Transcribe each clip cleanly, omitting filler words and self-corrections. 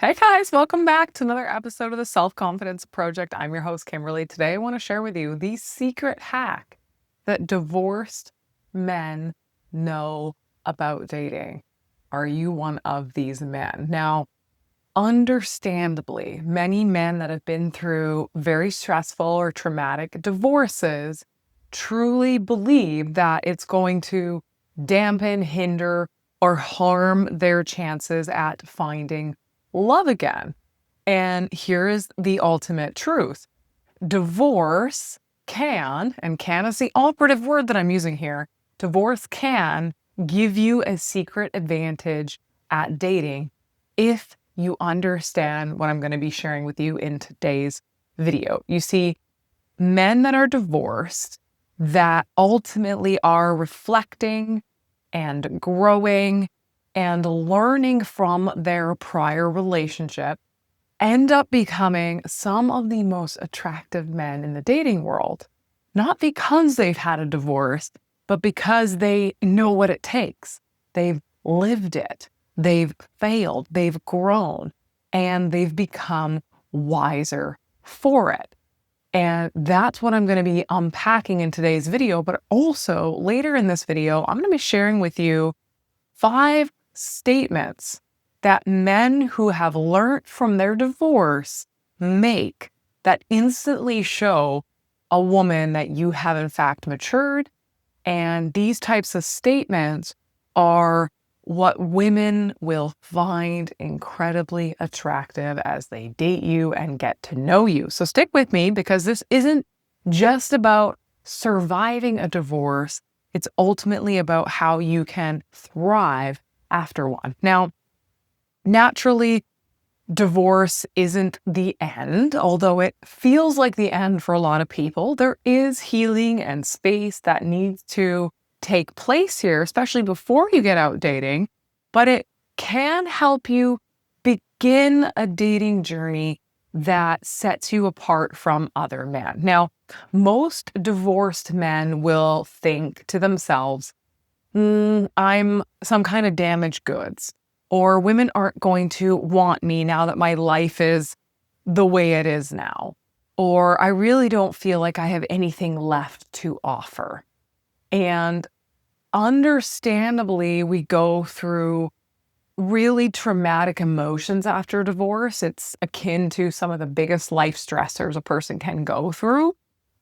Hey guys, welcome back to another episode of the Self-Confidence Project. I'm your host, Kimberly. Today I want to share with you the secret hack that divorced men know about dating. Are you one of these men? Now, understandably, many men that have been through very stressful or traumatic divorces truly believe that it's going to dampen, hinder, or harm their chances at finding love again. And here is the ultimate truth. Divorce can, and can is the operative word that I'm using here, divorce can give you a secret advantage at dating if you understand what I'm going to be sharing with you in today's video. You see, men that are divorced that ultimately are reflecting and growing and learning from their prior relationship end up becoming some of the most attractive men in the dating world. Not because they've had a divorce, but because they know what it takes. They've lived it. They've failed. They've grown. And they've become wiser for it. And that's what I'm going to be unpacking in today's video. But also later in this video, I'm going to be sharing with you 5 statements that men who have learned from their divorce make that instantly show a woman that you have in fact matured. And these types of statements are what women will find incredibly attractive as they date you and get to know you. So stick with me, because this isn't just about surviving a divorce. It's ultimately about how you can thrive after one. Now, naturally, divorce isn't the end, although it feels like the end for a lot of people. There is healing and space that needs to take place here, especially before you get out dating, but it can help you begin a dating journey that sets you apart from other men. Now, most divorced men will think to themselves, I'm some kind of damaged goods, or women aren't going to want me now that my life is the way it is now, or I really don't feel like I have anything left to offer. And understandably, we go through really traumatic emotions after divorce. It's akin to some of the biggest life stressors a person can go through.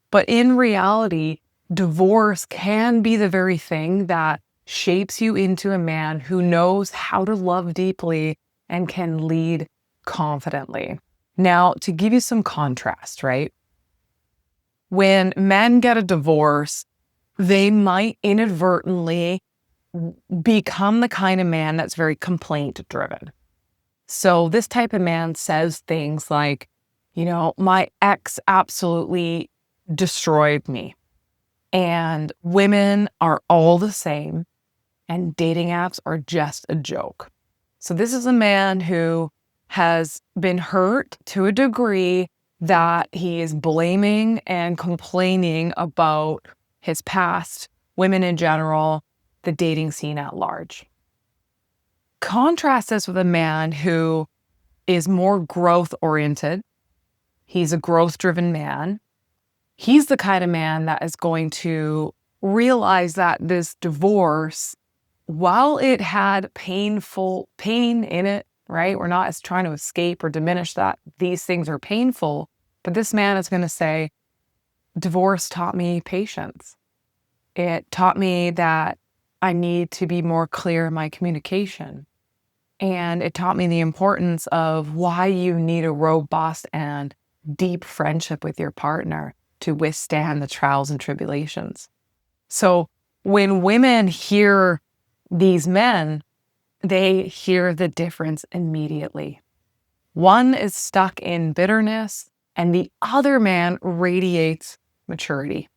But in reality, divorce can be the very thing that shapes you into a man who knows how to love deeply and can lead confidently. Now, to give you some contrast, right? When men get a divorce, they might inadvertently become the kind of man that's very complaint driven. So this type of man says things like, my ex absolutely destroyed me, and women are all the same, and dating apps are just a joke. So this is a man who has been hurt to a degree that he is blaming and complaining about his past, women in general, the dating scene at large. Contrast this with a man who is more growth oriented. He's a growth driven man. He's the kind of man that is going to realize that this divorce, while it had pain in it, right? We're not trying to escape or diminish that these things are painful, but this man is going to say, divorce taught me patience. It taught me that I need to be more clear in my communication. And it taught me the importance of why you need a robust and deep friendship with your partner to withstand the trials and tribulations. So when women hear these men, they hear the difference immediately. One is stuck in bitterness, and the other man radiates maturity.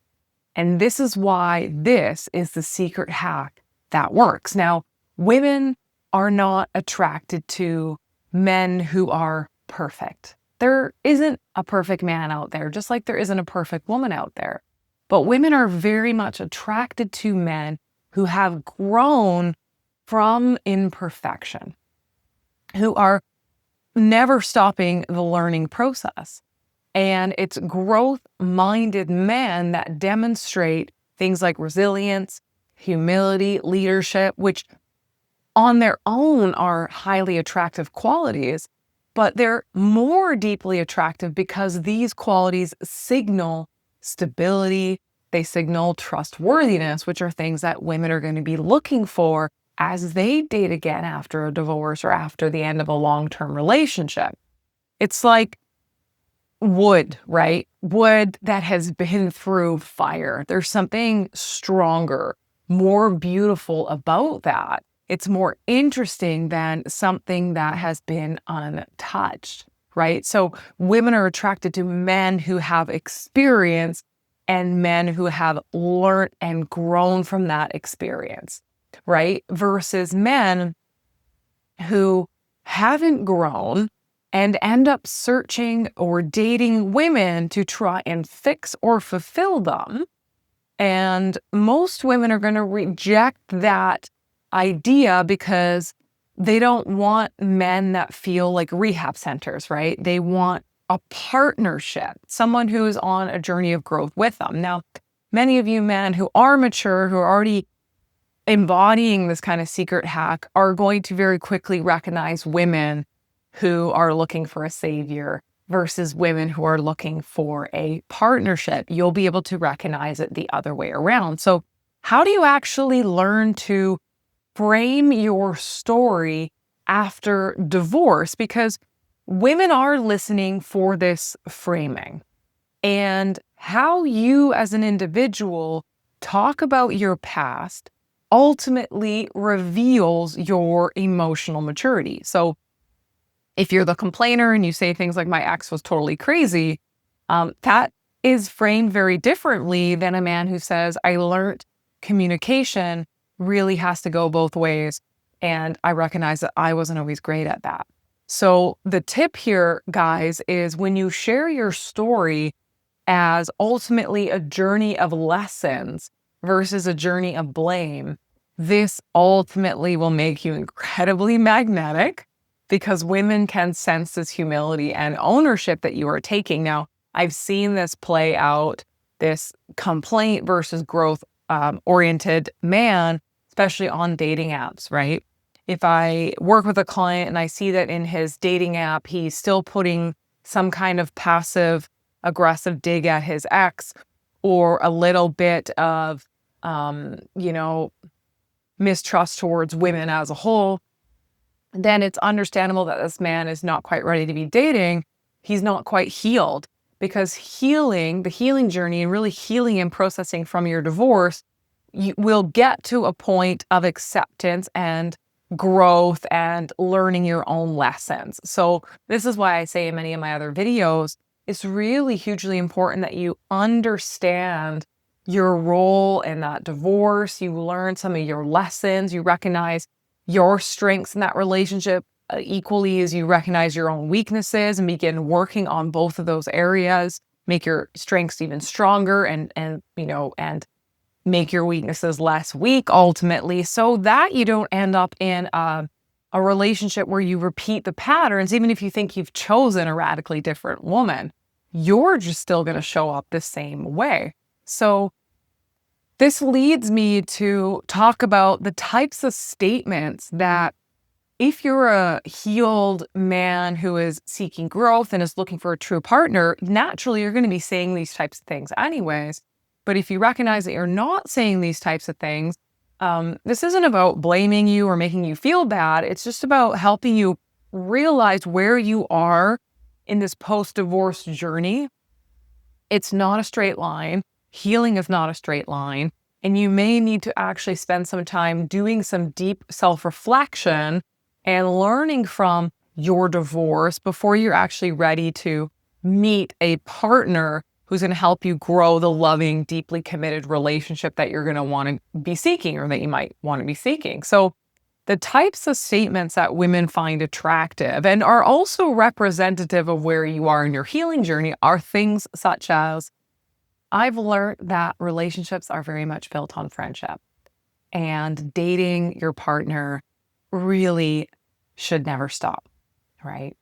And this is why this is the secret hack that works. Now, women are not attracted to men who are perfect. There isn't a perfect man out there, just like there isn't a perfect woman out there. But women are very much attracted to men who have grown from imperfection, who are never stopping the learning process. And it's growth-minded men that demonstrate things like resilience, humility, leadership, which on their own are highly attractive qualities, but they're more deeply attractive because these qualities signal stability, they signal trustworthiness, which are things that women are going to be looking for as they date again after a divorce or after the end of a long-term relationship. It's like wood, right? Wood that has been through fire. There's something stronger, more beautiful about that. It's more interesting than something that has been untouched, right? So women are attracted to men who have experience and men who have learned and grown from that experience, right? Versus men who haven't grown and end up searching or dating women to try and fix or fulfill them. And most women are going to reject that idea because they don't want men that feel like rehab centers, right? They want a partnership, someone who is on a journey of growth with them. Now, many of you men who are mature, who are already embodying this kind of secret hack, are going to very quickly recognize women who are looking for a savior versus women who are looking for a partnership. You'll be able to recognize it the other way around. So how do you actually learn to frame your story after divorce? Because women are listening for this framing, and how you as an individual talk about your past ultimately reveals your emotional maturity. So if you're the complainer and you say things like, my ex was totally crazy, that is framed very differently than a man who says, I learned communication really has to go both ways. And I recognize that I wasn't always great at that. So the tip here, guys, is when you share your story as ultimately a journey of lessons versus a journey of blame, this ultimately will make you incredibly magnetic because women can sense this humility and ownership that you are taking. Now, I've seen this play out, this complaint versus growth oriented man, especially on dating apps, right? If I work with a client and I see that in his dating app, he's still putting some kind of passive aggressive dig at his ex, or a little bit of, mistrust towards women as a whole, then it's understandable that this man is not quite ready to be dating. He's not quite healed, because the healing journey and really healing and processing from your divorce, you will get to a point of acceptance and growth and learning your own lessons. So this is why I say in many of my other videos, it's really hugely important that you understand your role in that divorce. You learn some of your lessons. You recognize your strengths in that relationship equally as you recognize your own weaknesses, and begin working on both of those areas. Make your strengths even stronger, and make your weaknesses less weak ultimately, so that you don't end up in a relationship where you repeat the patterns. Even if you think you've chosen a radically different woman, you're just still going to show up the same way. So this leads me to talk about the types of statements that, if you're a healed man who is seeking growth and is looking for a true partner, naturally you're going to be saying these types of things anyways. But if you recognize that you're not saying these types of things, this isn't about blaming you or making you feel bad. It's just about helping you realize where you are in this post-divorce journey. It's not a straight line. Healing is not a straight line. And you may need to actually spend some time doing some deep self-reflection and learning from your divorce before you're actually ready to meet a partner who's going to help you grow the loving, deeply committed relationship that you're going to want to be seeking, or that you might want to be seeking. So the types of statements that women find attractive and are also representative of where you are in your healing journey are things such as, I've learned that relationships are very much built on friendship, and dating your partner really should never stop, right?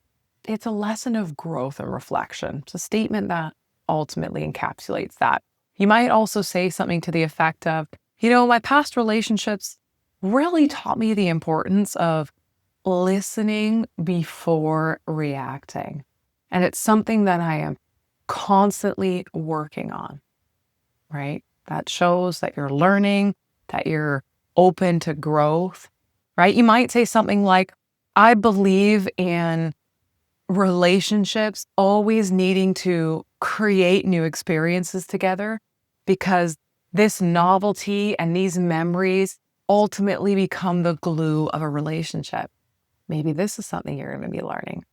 it's a lesson of growth and reflection. It's a statement that ultimately encapsulates that. You might also say something to the effect of, my past relationships really taught me the importance of listening before reacting. And it's something that I am constantly working on, right? That shows that you're learning, that you're open to growth, right? You might say something like, I believe in relationships always needing to create new experiences together because this novelty and these memories ultimately become the glue of a relationship. Maybe this is something you're going to be learning,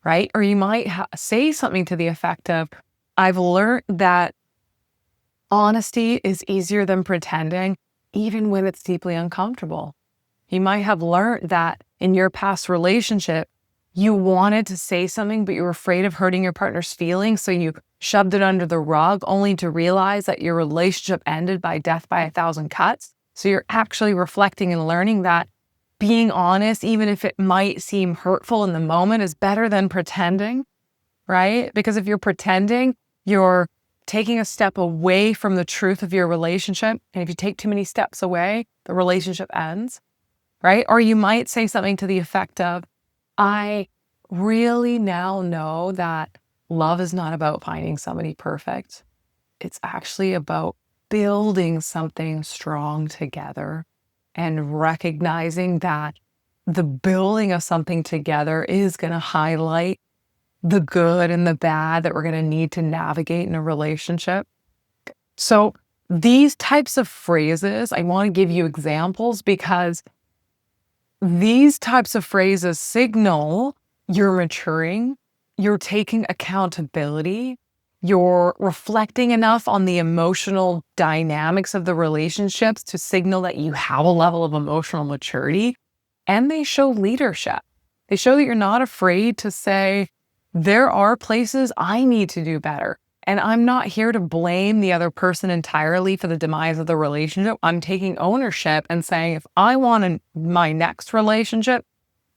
right? Or you might say something to the effect of, I've learned that honesty is easier than pretending, even when it's deeply uncomfortable. You might have learned that in your past relationship, you wanted to say something, but you were afraid of hurting your partner's feelings, so you shoved it under the rug, only to realize that your relationship ended by death by 1,000 cuts. So you're actually reflecting and learning that being honest, even if it might seem hurtful in the moment, is better than pretending, right? Because if you're pretending, you're taking a step away from the truth of your relationship. And if you take too many steps away, the relationship ends, right? Or you might say something to the effect of, I really now know that love is not about finding somebody perfect. It's actually about building something strong together and recognizing that the building of something together is going to highlight the good and the bad that we're going to need to navigate in a relationship. So these types of phrases, I want to give you examples because these types of phrases signal you're maturing, you're taking accountability, you're reflecting enough on the emotional dynamics of the relationships to signal that you have a level of emotional maturity, and they show leadership. They show that you're not afraid to say, there are places I need to do better. And I'm not here to blame the other person entirely for the demise of the relationship. I'm taking ownership and saying, if I want my next relationship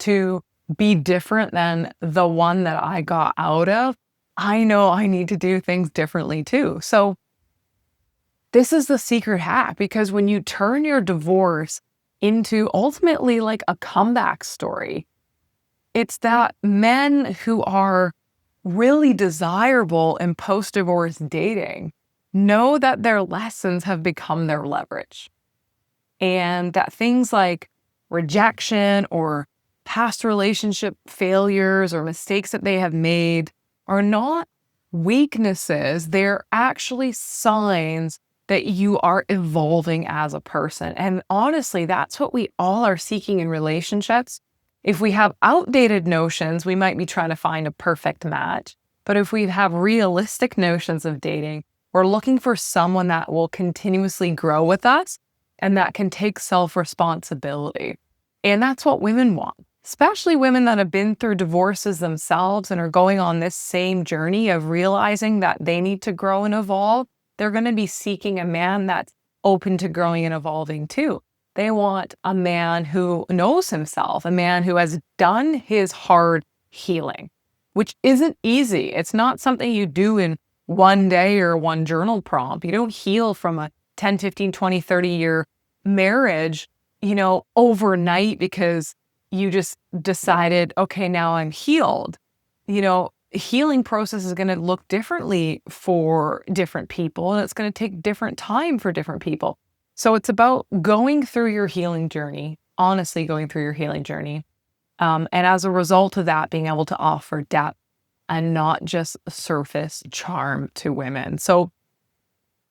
to be different than the one that I got out of, I know I need to do things differently too. So this is the secret hack, because when you turn your divorce into ultimately like a comeback story, it's that men who are really desirable in post-divorce dating know that their lessons have become their leverage. And that things like rejection or past relationship failures or mistakes that they have made are not weaknesses. They're actually signs that you are evolving as a person. And honestly, that's what we all are seeking in relationships. If we have outdated notions, we might be trying to find a perfect match. But if we have realistic notions of dating, we're looking for someone that will continuously grow with us and that can take self-responsibility. And that's what women want, especially women that have been through divorces themselves and are going on this same journey of realizing that they need to grow and evolve. They're going to be seeking a man that's open to growing and evolving too. They want a man who knows himself, a man who has done his hard healing, which isn't easy. It's not something you do in one day or one journal prompt. You don't heal from a 10, 15, 20, 30-year marriage, overnight because you just decided, okay, now I'm healed. Healing process is going to look differently for different people, and it's going to take different time for different people. So it's about going through your healing journey, honestly going through your healing journey. And as a result of that, being able to offer depth and not just surface charm to women. So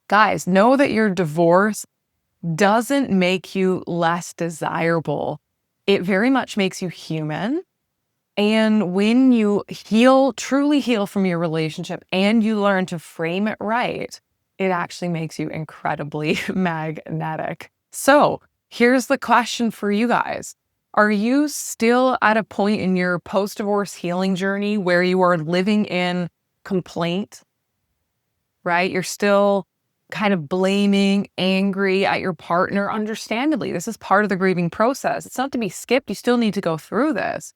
guys, know that your divorce doesn't make you less desirable. It very much makes you human. And when you truly heal from your relationship and you learn to frame it right, it actually makes you incredibly magnetic. So here's the question for you guys. Are you still at a point in your post-divorce healing journey where you are living in complaint, right? You're still kind of blaming, angry at your partner, understandably. This is part of the grieving process. It's not to be skipped. You still need to go through this.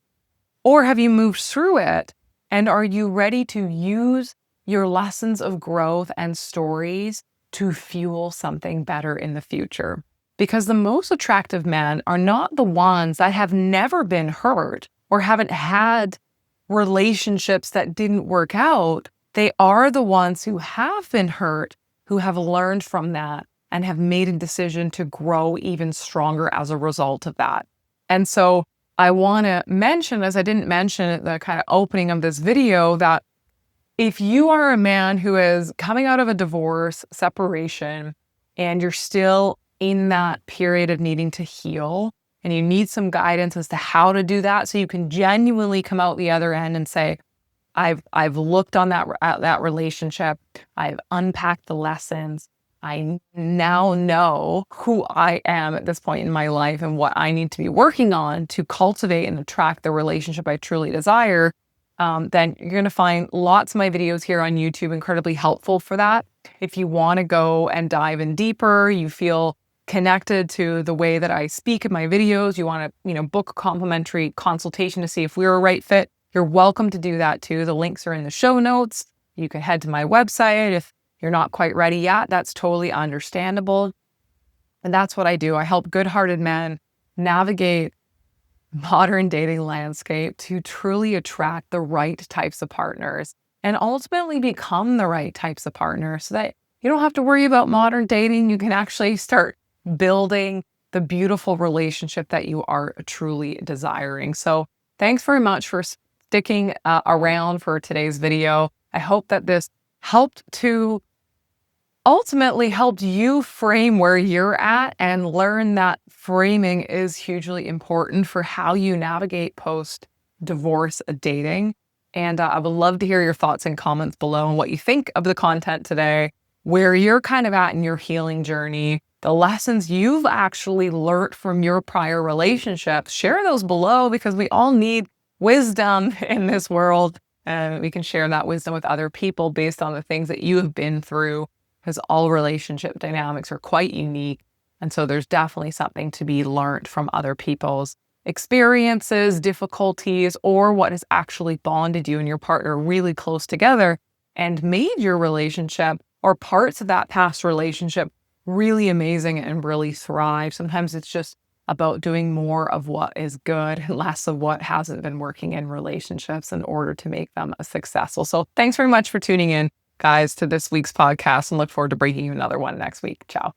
Or have you moved through it And are you ready to use your lessons of growth and stories to fuel something better in the future? Because the most attractive men are not the ones that have never been hurt or haven't had relationships that didn't work out. They are the ones who have been hurt, who have learned from that and have made a decision to grow even stronger as a result of that. And so I want to mention, as I didn't mention at the kind of opening of this video, that if you are a man who is coming out of a divorce, separation, and you're still in that period of needing to heal, and you need some guidance as to how to do that so you can genuinely come out the other end and say, I've looked on that relationship, I've unpacked the lessons, I now know who I am at this point in my life and what I need to be working on to cultivate and attract the relationship I truly desire, then you're going to find lots of my videos here on YouTube incredibly helpful for that. If you want to go and dive in deeper, you feel connected to the way that I speak in my videos, you want to, book a complimentary consultation to see if we're a right fit, you're welcome to do that too. The links are in the show notes. You can head to my website if you're not quite ready yet. That's totally understandable. And that's what I do. I help good-hearted men navigate modern dating landscape to truly attract the right types of partners and ultimately become the right types of partners so that you don't have to worry about modern dating. You can actually start building the beautiful relationship that you are truly desiring. So thanks very much for sticking around for today's video. I hope that this ultimately helped you frame where you're at and learn that framing is hugely important for how you navigate post-divorce dating. And I would love to hear your thoughts and comments below and what you think of the content today, where you're kind of at in your healing journey, the lessons you've actually learned from your prior relationships. Share those below because we all need wisdom in this world. And we can share that wisdom with other people based on the things that you have been through, because all relationship dynamics are quite unique. And so there's definitely something to be learned from other people's experiences, difficulties, or what has actually bonded you and your partner really close together and made your relationship or parts of that past relationship really amazing and really thrive. Sometimes it's just about doing more of what is good and less of what hasn't been working in relationships in order to make them successful. So thanks very much for tuning in, guys, to this week's podcast, and look forward to bringing you another one next week. Ciao.